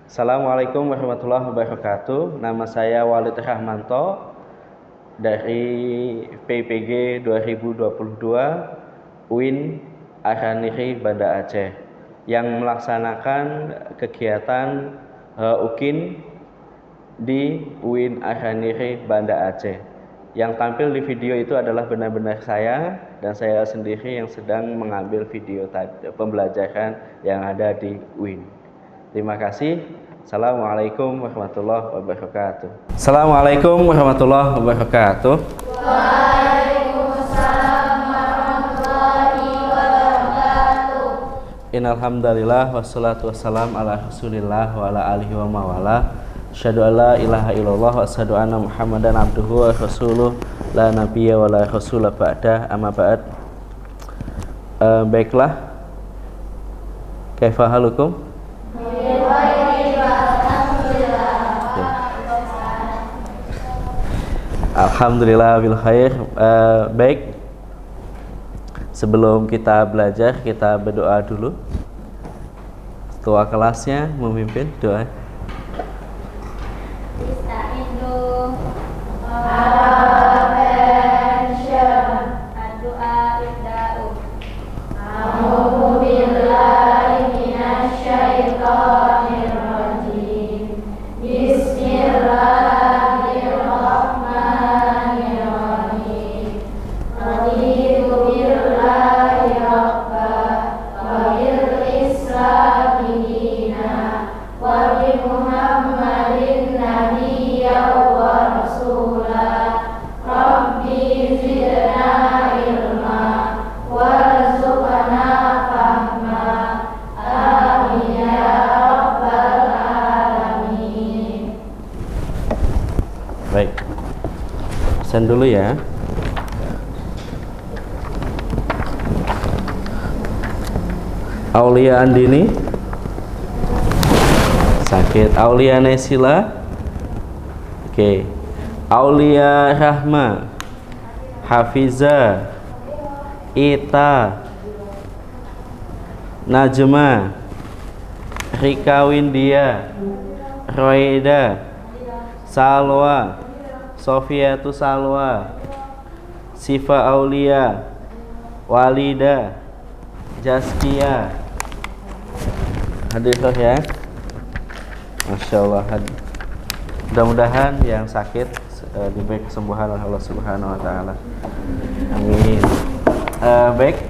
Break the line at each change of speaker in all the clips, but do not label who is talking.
Assalamualaikum warahmatullahi wabarakatuh. Nama saya Walid Rahmanto dari PIPG 2022 UIN Araniri Banda Aceh yang melaksanakan kegiatan UKIN di UIN Araniri Banda Aceh. Yang tampil di video itu adalah benar-benar saya dan saya sendiri yang sedang mengambil video pembelajaran yang ada di UIN. Terima kasih. Assalamualaikum warahmatullahi wabarakatuh. Assalamualaikum warahmatullahi wabarakatuh.
Waalaikumsalam warahmatullahi wabarakatuh.
Innalhamdalillah wassalatu wassalam ala rasulillah wa ala alihi wa mawala. Asyhadu an la ilaha illallah wa asyhadu anna muhammadan abduhu wa rasuluh la nabiyya wa la rasula ba'dah amma ba'd. Baiklah. Kaifa halukum? Alhamdulillah bil khair. Baik. Sebelum kita belajar, kita berdoa dulu. Ketua kelasnya memimpin doa. Baik, pesan dulu ya. Aulia Andini sakit. Aulia Nesila oke. Aulia Rahma, Hafiza, Ita, Najma, Rika Windia, Roida, Salwa, Sofiatu Salwa, Sifa Aulia, Walida, Jaskia. Hadir ya. Masya Allah. Mudah-mudahan yang sakit diberi kesembuhan oleh Allah Subhanahu wa Ta'ala. Amin. Baik.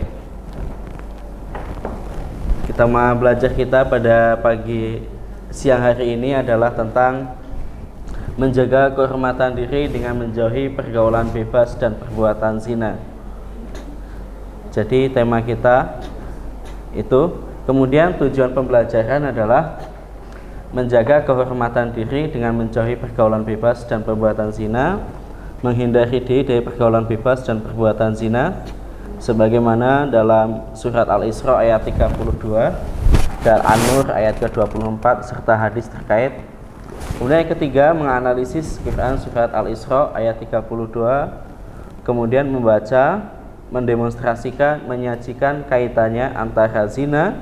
Kita mau belajar kita pada siang hari ini adalah tentang menjaga kehormatan diri dengan menjauhi pergaulan bebas dan perbuatan zina. Jadi tema kita itu, kemudian tujuan pembelajaran adalah menjaga kehormatan diri dengan menjauhi pergaulan bebas dan perbuatan zina, menghindari diri dari pergaulan bebas dan perbuatan zina sebagaimana dalam surat Al-Isra ayat 32 dan An-Nur ayat ke-24 serta hadis terkait. Kemudian yang ketiga, menganalisis Quran surat Al-Isra ayat 32, kemudian membaca, mendemonstrasikan, menyajikan kaitannya antara zina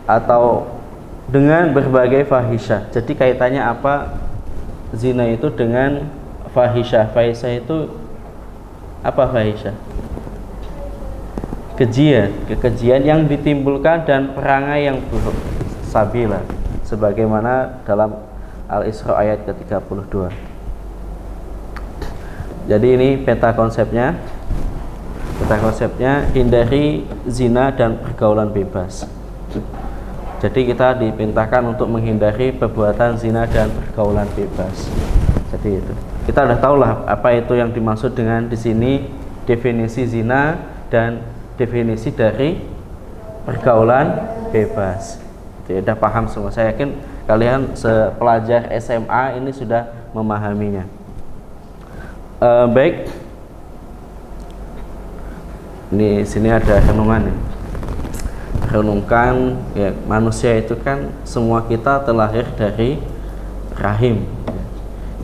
atau dengan berbagai fahisyah. Jadi kaitannya apa zina itu dengan fahisyah? Fahisyah itu apa fahisyah? Kekejian yang ditimbulkan dan perangai yang buruk. Sabila, sebagaimana dalam Al-Isra ayat ke-32. Jadi ini peta konsepnya. Peta konsepnya hindari zina dan pergaulan bebas. Jadi kita diperintahkan untuk menghindari perbuatan zina dan pergaulan bebas. Jadi itu. Kita sudah tahu lah apa itu yang dimaksud dengan di sini definisi zina dan definisi dari pergaulan bebas. Jadi sudah paham semua. Saya yakin kalian sepelajar SMA ini sudah memahaminya. Baik. Ini sini ada renungan nih. Renungkan ya, manusia itu kan semua kita terlahir dari rahim.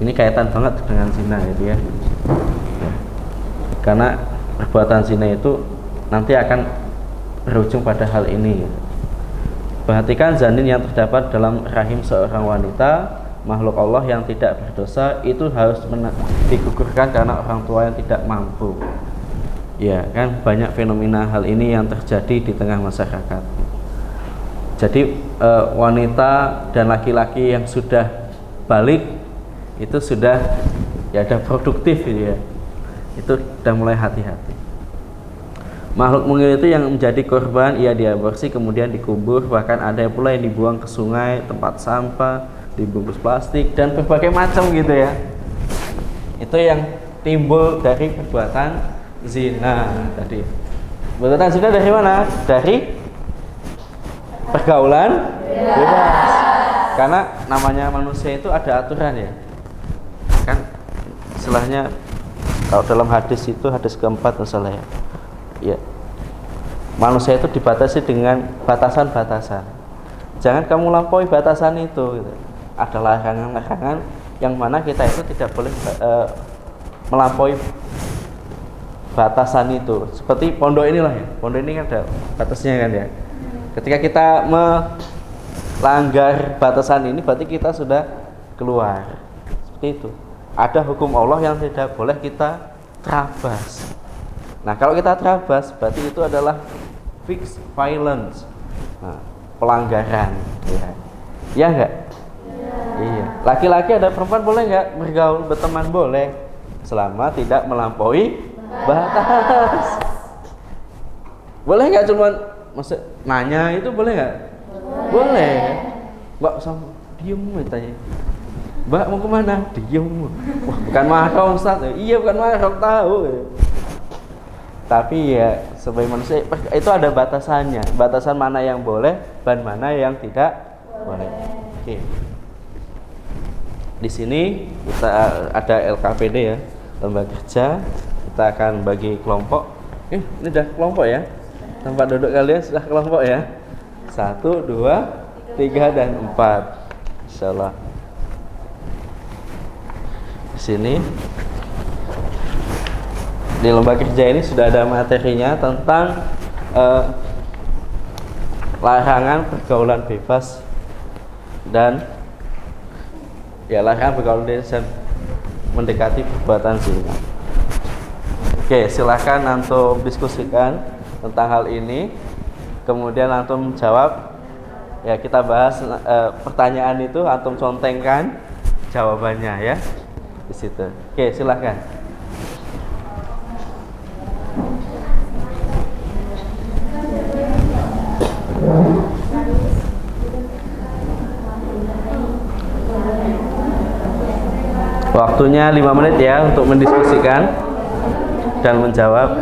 Ini kaitan banget dengan zina gitu ya. Karena perbuatan zina itu nanti akan berujung pada hal ini. Perhatikan janin yang terdapat dalam rahim seorang wanita makhluk Allah yang tidak berdosa itu harus digugurkan karena orang tua yang tidak mampu. Ya kan, banyak fenomena hal ini yang terjadi di tengah masyarakat. Jadi wanita dan laki-laki yang sudah balik itu sudah ya ada produktif gitu ya. Itu sudah mulai hati-hati. Makhluk mungil itu yang menjadi korban ia diaborsi kemudian dikubur, bahkan ada pula yang dibuang ke sungai, tempat sampah, dibungkus plastik dan berbagai macam gitu ya. Itu yang timbul dari perbuatan zina tadi. Perbuatan zina dari mana? Dari pergaulan bebas. Karena namanya manusia itu ada aturan ya. Kan istilahnya kalau dalam hadis itu hadis keempat misalnya ya, manusia itu dibatasi dengan batasan-batasan. Jangan kamu lampaui batasan itu gitu. Ada larangan-larangan yang mana kita itu tidak boleh melampaui batasan itu. Seperti pondok inilah ya. Pondok ini kan ada batasnya kan ya. Ketika kita melanggar batasan ini berarti kita sudah keluar. Seperti itu. Ada hukum Allah yang tidak boleh kita terabas. Nah, kalau kita terabas berarti itu adalah fixed violence. Nah, pelanggaran ya. Ya enggak? Iya. Laki-laki ada perempuan boleh enggak bergaul, berteman boleh selama tidak melampaui batas. Boleh enggak cuman maksud nanya itu boleh enggak? Boleh. Mbak sama diem tanya. Mbak mau kemana? Diem. Wah, bukan mahram Ustaz. Iya bukan mahram, tahu. Tapi ya sebagai manusia itu ada batasannya. Batasan mana yang boleh dan mana yang tidak boleh. Oke. Di sini kita ada LKPD ya, lembaga kerja. Kita akan bagi kelompok. Ini udah kelompok ya. Tempat duduk kalian sudah kelompok ya. 1, 2, 3 dan 4. Insyaallah. Di sini di lembaga kerja ini sudah ada materinya tentang larangan pergaulan bebas dan ya larangan pergaulan bebas mendekati perbuatan zina. Oke, silakan antum diskusikan tentang hal ini, kemudian antum jawab. Ya kita bahas pertanyaan itu, antum contengkan jawabannya ya di situ. Oke, silakan. Waktunya 5 menit ya untuk mendiskusikan dan menjawab.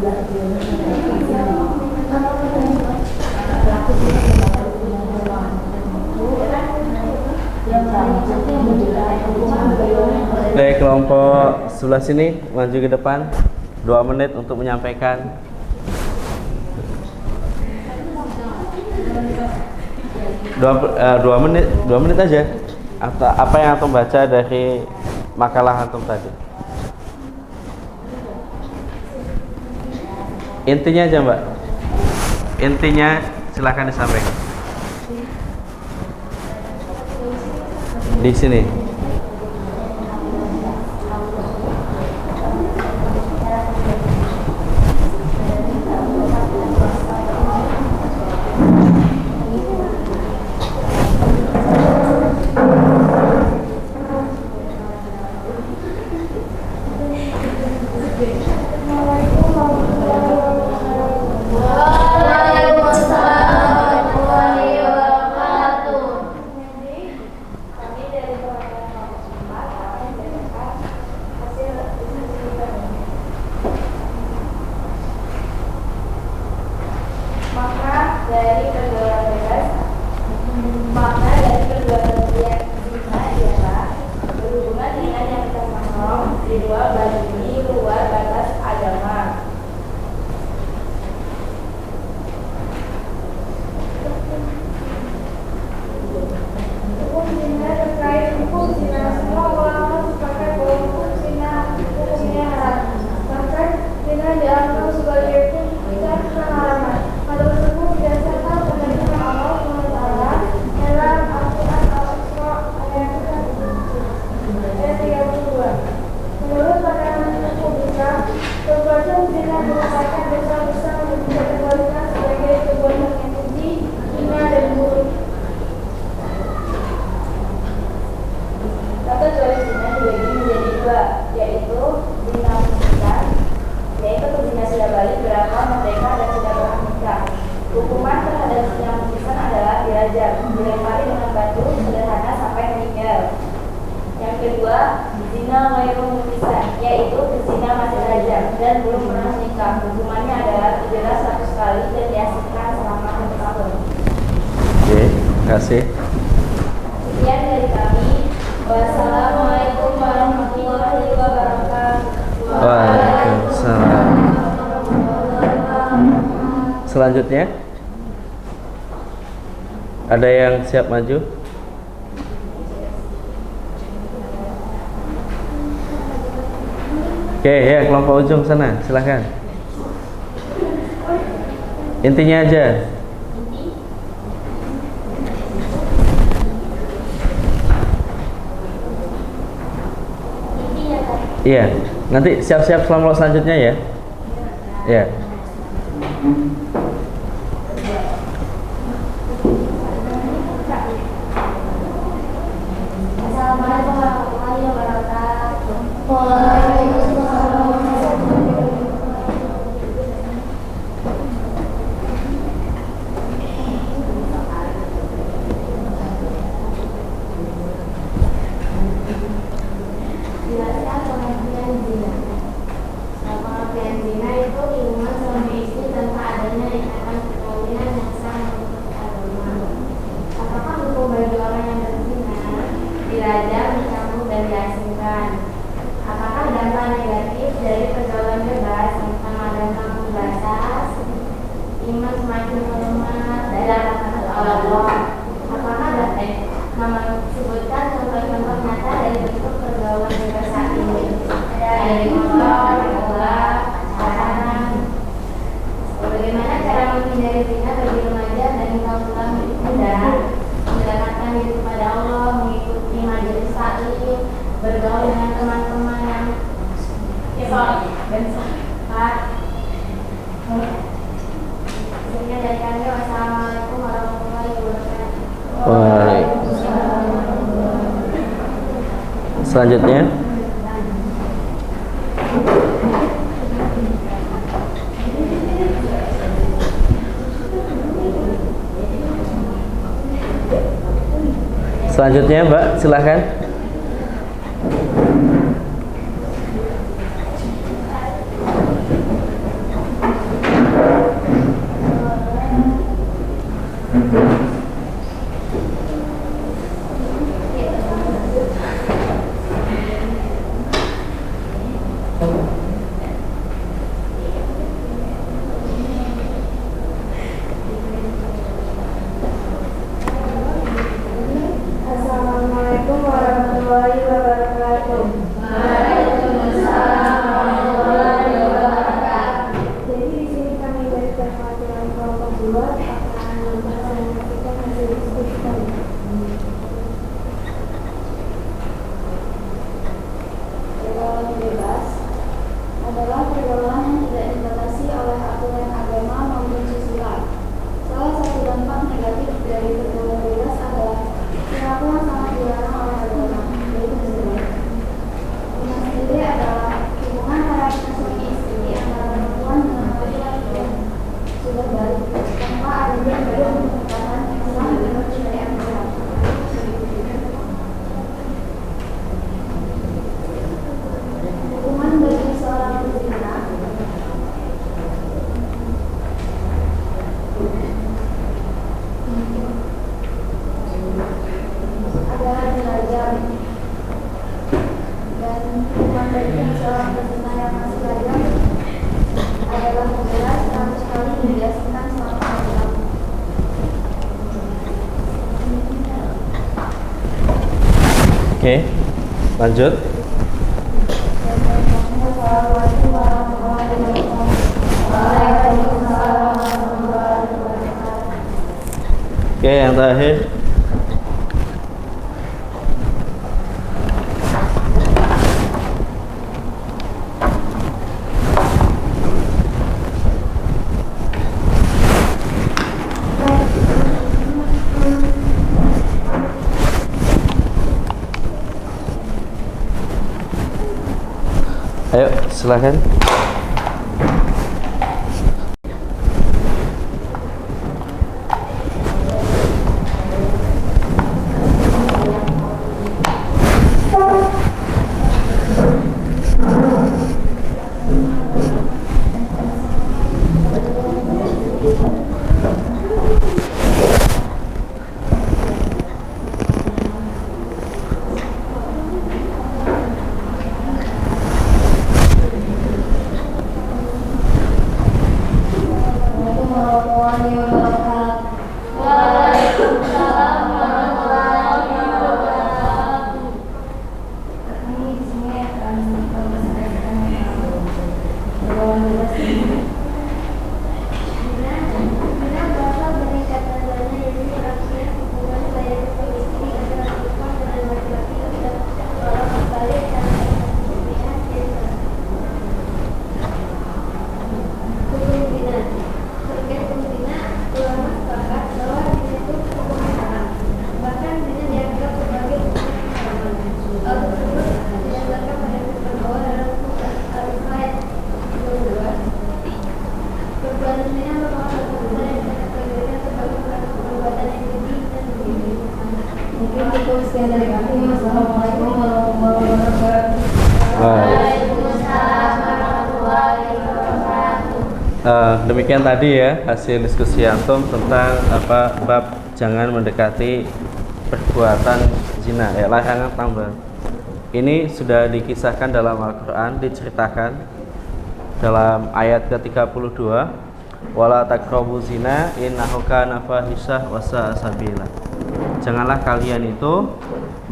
Baik, kelompok sebelah sini maju ke depan 2 menit untuk menyampaikan. Dua menit aja. Atau apa yang antum baca dari makalah antum tadi? Intinya aja, Mbak. Intinya silakan disampaikan. Di sini. Selanjutnya, ada yang siap maju? Oke, ya, kelompok ujung sana, silahkan. Intinya aja. Iya, nanti siap-siap kelompok selanjutnya ya. Ya. Selanjutnya, Mbak, silahkan.
kedua, apakah bahasa yang ketika masih diskusikan? Pergaulan bebas adalah pergaulan yang tidak dibatasi oleh aturan agama maupun sosial. Salah satu dampak negatif dari pergaulan bebas adalah perilaku yang sangat dilarang oleh agama, yaitu zina. Zina sendiri adalah hubungan antara suami istri antara perempuan dengan laki-laki yang sudah balik tanpa adanya pernikahan yang sah menurut syariat Islam. Hukuman bagi seorang pezina adalah dirajam, dan hukuman bagi seorang pezina yang masih lajang adalah penjara 100 kali dan diasingkan selama 1 tahun.
Oke, lanjut.
Assalamualaikum warahmatullahi wabarakatuh. Waalaikumsalam warahmatullahi wabarakatuh.
Oke, yang terakhir. Ayo, silakan. Demikian tadi ya hasil diskusi antum tentang bab jangan mendekati perbuatan zina, larangan tambah. Ini sudah dikisahkan dalam Al-Quran, diceritakan dalam ayat ke-32, wala taqrabu zina innahu kana fahisyah wa sa'a sabila. Janganlah kalian itu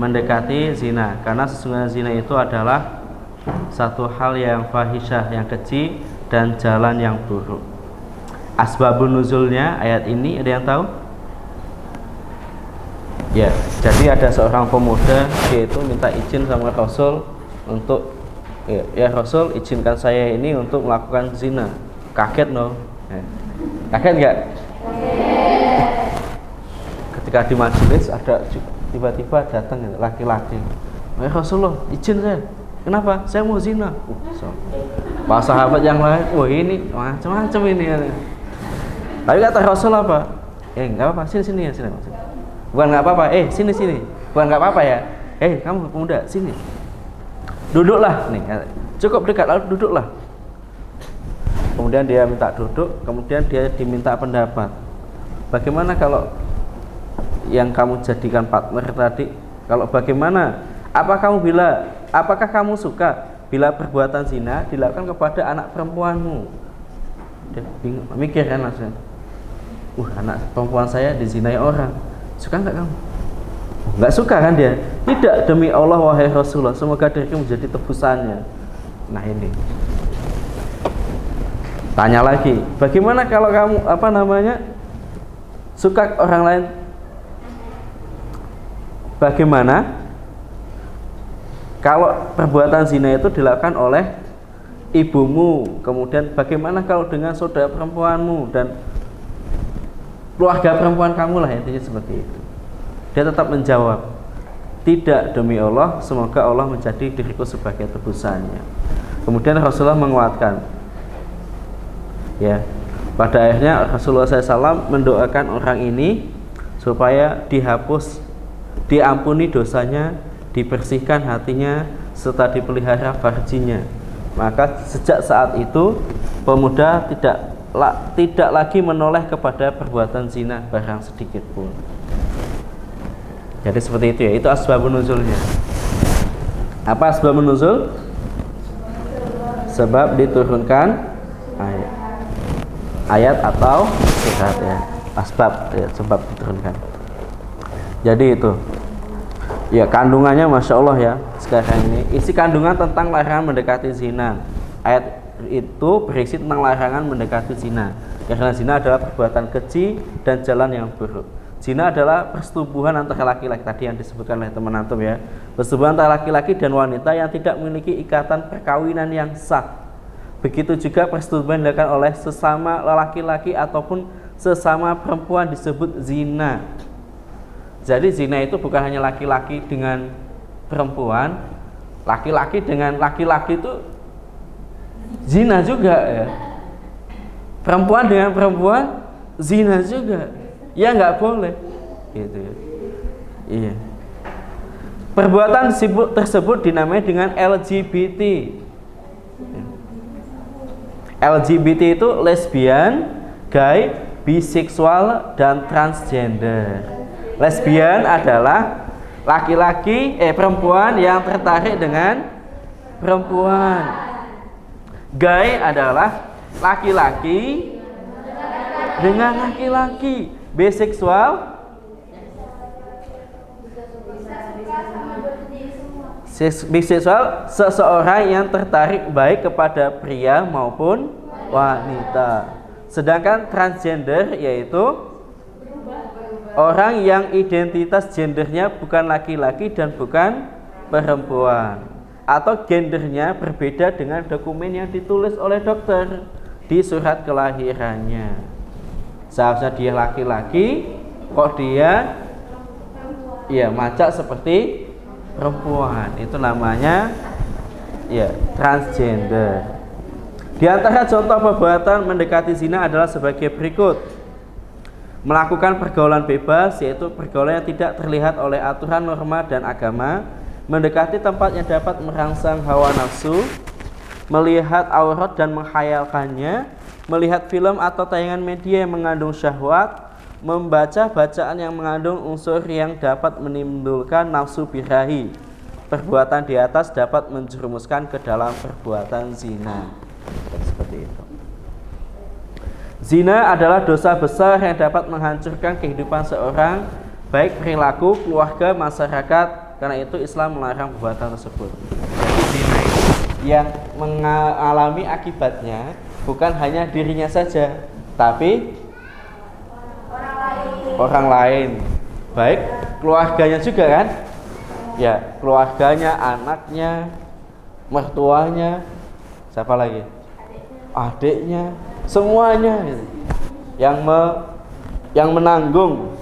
mendekati zina, karena sesungguhnya zina itu adalah satu hal yang fahisyah, yang keji dan jalan yang buruk. Asbabun nuzulnya ayat ini ada yang tahu? Ya, jadi ada seorang pemuda, dia itu minta izin sama Rasul untuk ya Rasul izinkan saya ini untuk melakukan zina. Kaget no? Kaget nggak? Ketika di majelis ada tiba-tiba datang laki-laki. Ya Rasulullah, izin saya. Kenapa? Saya mau zina. Para sahabat yang lain, wah ini macam-macam ini. Tapi kata Rasul apa? Nggak apa-apa, sini ya, sini. Bukan nggak apa-apa, sini. Bukan nggak apa-apa ya. Kamu pemuda, sini. Duduklah nih. Cukup dekat, lalu duduklah. Kemudian dia minta duduk, kemudian dia diminta pendapat. Bagaimana kalau yang kamu jadikan partner tadi? Kalau bagaimana? Apakah kamu suka bila perbuatan zina dilakukan kepada anak perempuanmu? Dia bingung, mikir kan langsung. Anak perempuan saya dizinai orang. Suka nggak kamu? Nggak suka kan dia? Tidak, demi Allah wahai Rasulullah, semoga dirimu menjadi tebusannya. Nah ini. Tanya lagi, bagaimana kalau kamu suka orang lain bagaimana kalau perbuatan zina itu dilakukan oleh ibumu, kemudian bagaimana kalau dengan saudara perempuanmu dan keluarga perempuan kamu lah, intinya seperti itu. Dia tetap menjawab, tidak, demi Allah, semoga Allah menjadi diriku sebagai tebusannya. Kemudian Rasulullah menguatkan, ya, pada akhirnya Rasulullah SAW mendoakan orang ini supaya dihapus, diampuni dosanya, dibersihkan hatinya, serta dipelihara farjinya. Maka sejak saat itu pemuda tidak lagi menoleh kepada perbuatan zina barang sedikit pun. Jadi seperti itu ya, itu asbabun nuzulnya. Apa asbabun nuzul? Sebab diturunkan ayat atau surat ya. Asbab ya, sebab diturunkan. Jadi itu. Ya, kandungannya Masya Allah ya. Sekarang ini isi kandungan tentang larangan mendekati zina. Ayat itu berisi tentang larangan mendekati zina. Karena zina adalah perbuatan keji dan jalan yang buruk. Zina adalah persetubuhan antara laki-laki, tadi yang disebutkan oleh teman antum ya. Persetubuhan antara laki-laki dan wanita yang tidak memiliki ikatan perkawinan yang sah. Begitu juga persetubuhan dilakukan oleh sesama laki-laki ataupun sesama perempuan disebut zina. Jadi zina itu bukan hanya laki-laki dengan perempuan, laki-laki dengan laki-laki itu zina juga ya. Perempuan dengan perempuan zina juga. Ya nggak boleh gitu ya. Iya. Perbuatan tersebut dinamai dengan LGBT. LGBT itu lesbian, gay, biseksual, dan transgender. Lesbian adalah laki-laki perempuan yang tertarik dengan perempuan. Gay adalah laki-laki dengan laki-laki. Biseksual seseorang yang tertarik baik kepada pria maupun wanita. Sedangkan transgender yaitu orang yang identitas gendernya bukan laki-laki dan bukan perempuan, atau gendernya berbeda dengan dokumen yang ditulis oleh dokter di surat kelahirannya. Seharusnya dia laki-laki, kok dia ya macak seperti perempuan. Itu namanya ya transgender. Di antara contoh perbuatan mendekati zina adalah sebagai berikut. Melakukan pergaulan bebas, yaitu pergaulan yang tidak terlihat oleh aturan, norma, dan agama. Mendekati tempat yang dapat merangsang hawa nafsu. Melihat aurat dan menghayalkannya. Melihat film atau tayangan media yang mengandung syahwat. Membaca bacaan yang mengandung unsur yang dapat menimbulkan nafsu birahi. Perbuatan di atas dapat menjerumuskan ke dalam perbuatan zina. Seperti itu. Zina adalah dosa besar yang dapat menghancurkan kehidupan seorang, baik perilaku, keluarga, masyarakat. Karena itu Islam melarang perbuatan tersebut. Jadi zina itu yang mengalami akibatnya bukan hanya dirinya saja, tapi orang lain. Baik keluarganya juga kan? Ya, keluarganya, anaknya, mertuanya, siapa lagi? Adiknya, semuanya yang menanggung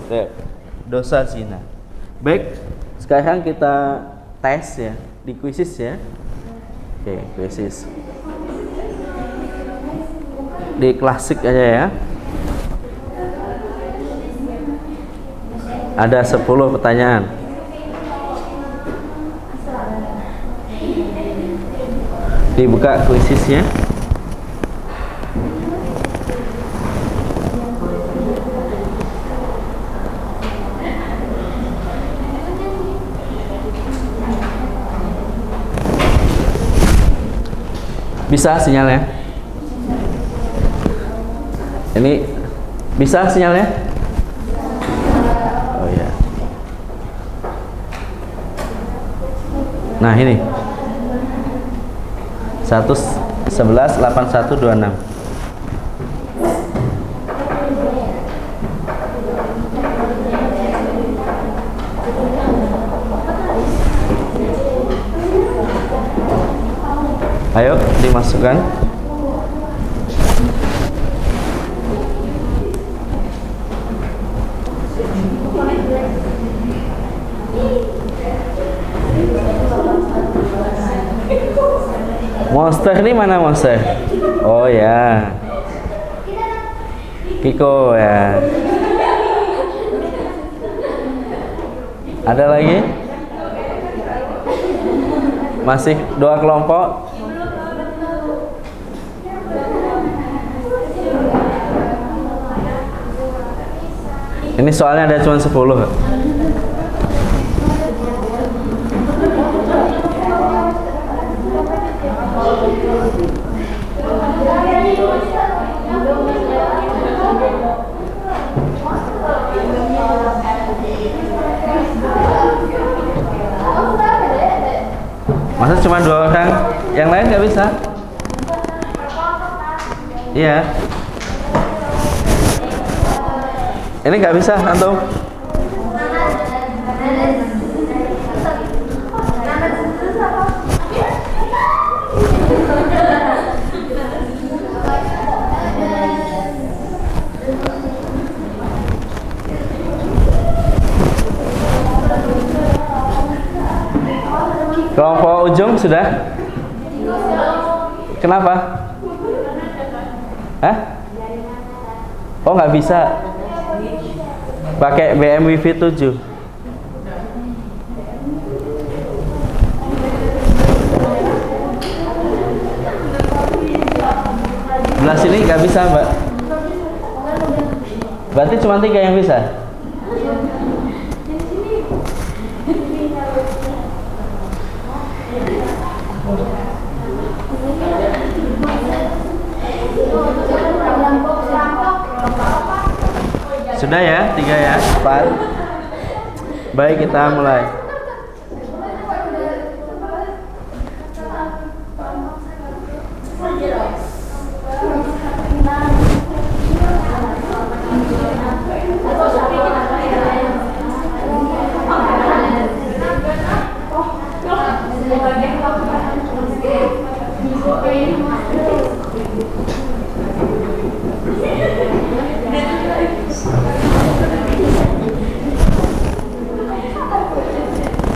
dosa zina. Baik, sekarang kita tes ya di kuisis ya. Oke, kuisis di klasik aja ya. Ada 10 pertanyaan. Dibuka kuisisnya. Bisa sinyalnya? Ini bisa sinyalnya? Oh ya. Nah ini 1118126. Ayo dimasukkan. Monster ini mana monster? Oh ya, Kiko ya. Ada lagi? Masih 2 kelompok? Ini soalnya ada cuma 10. Masa cuma 2 orang? Yang lain nggak bisa? Iya. Ini nggak bisa, antum? Kelompok ujung sudah? Kenapa? Hah? Oh nggak bisa. Pakai BM Wifi 7. Belah sini nggak bisa, Mbak. Berarti cuma 3 yang bisa. Sudah ya, 3 ya, 4. Baik, kita mulai.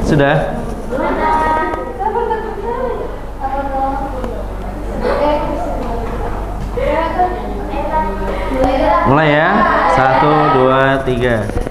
Sudah? Mulai ya. 1, 2, 3.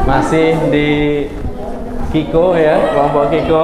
Masih di Kiko ya, kelompok Kiko.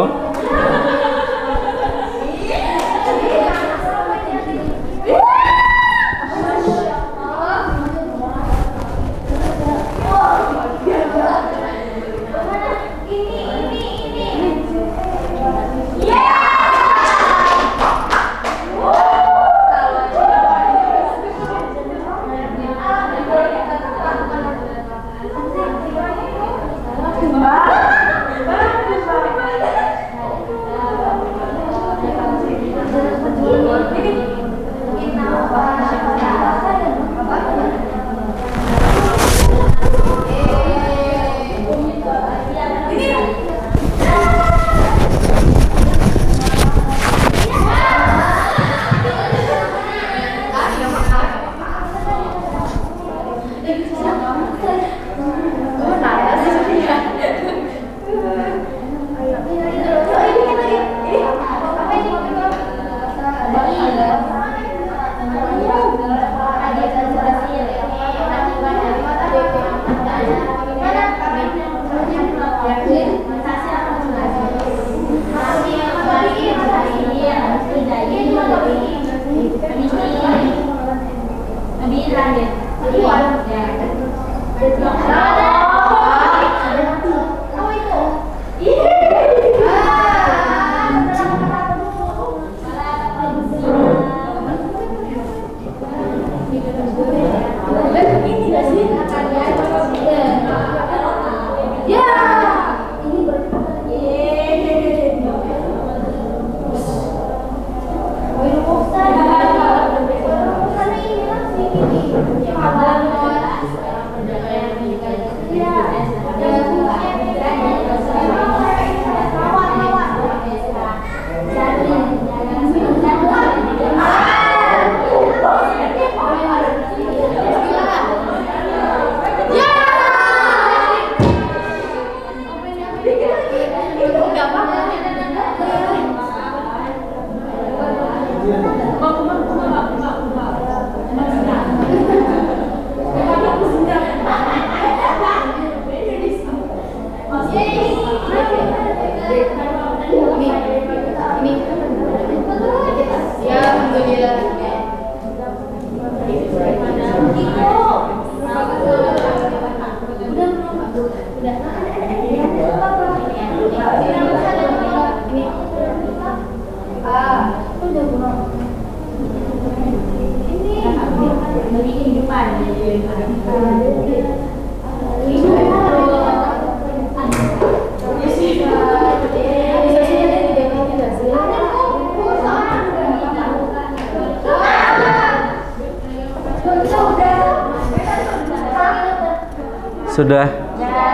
Sudah?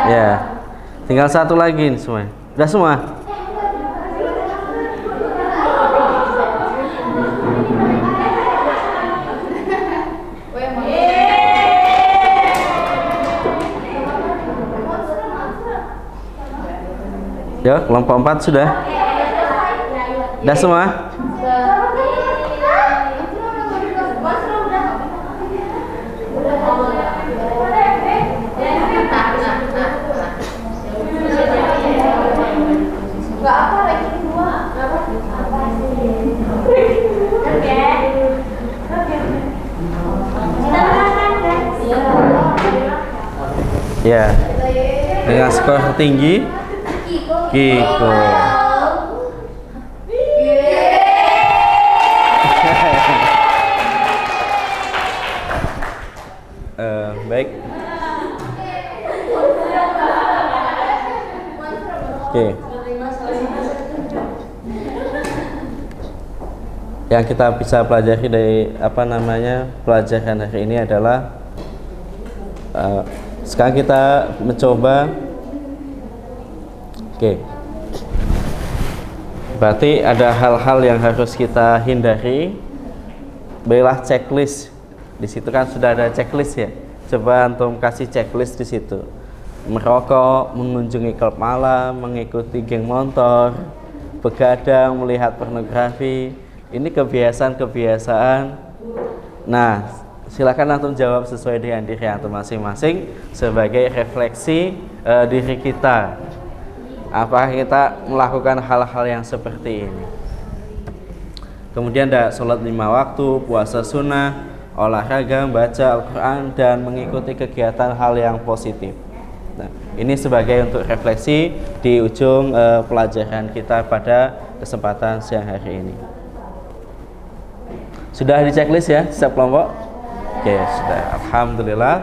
Ya. Tinggal satu lagi nih semua. Udah semua? Yo, kelompok 4 sudah? Udah semua? Ya, dengan skor tinggi Kiko. Baik. Oke. Yang kita bisa pelajari dari pelajaran hari ini adalah sekarang kita mencoba. Oke. Berarti ada hal-hal yang harus kita hindari. Berilah checklist. Di situ kan sudah ada checklist ya. Coba antum kasih checklist di situ. Merokok, mengunjungi klub malam, mengikuti geng motor, begadang, melihat pornografi. Ini kebiasaan-kebiasaan. Nah, silakan antum jawab sesuai dengan diri antum masing-masing sebagai refleksi diri kita. Apakah kita melakukan hal-hal yang seperti ini? Kemudian ada sholat 5 waktu, puasa sunnah, olahraga, baca Al-Quran, dan mengikuti kegiatan hal yang positif. Nah, ini sebagai untuk refleksi di ujung pelajaran kita pada kesempatan siang hari ini. Sudah di checklist ya setiap kelompok? Oke, sudah. Alhamdulillah.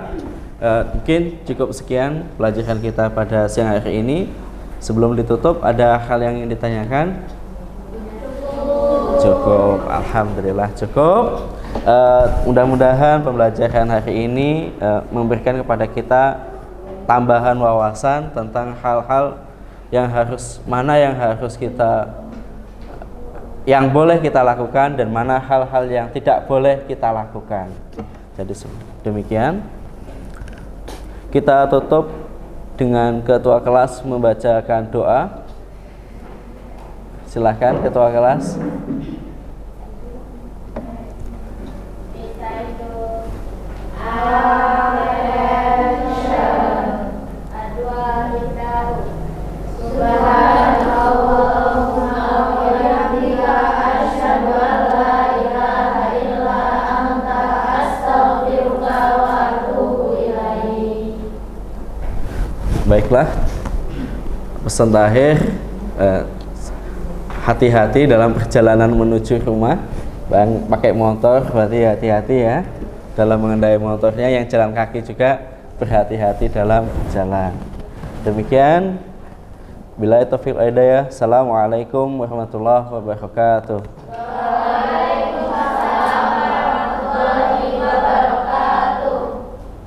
Mungkin cukup sekian pelajaran kita pada siang hari ini. Sebelum ditutup, ada hal yang ingin ditanyakan? Cukup, alhamdulillah cukup. Mudah-mudahan pembelajaran hari ini memberikan kepada kita tambahan wawasan tentang hal-hal yang boleh kita lakukan dan mana hal-hal yang tidak boleh kita lakukan. Jadi demikian. Kita tutup dengan ketua kelas membacakan doa. Silakan ketua kelas. Baiklah, pesan terakhir, hati-hati dalam perjalanan menuju rumah. Bang pakai motor berarti hati-hati ya dalam mengendarai motornya. Yang jalan kaki juga berhati-hati dalam berjalan. Demikian, billahi taufiq wal hidayah. Assalamualaikum warahmatullahi wabarakatuh.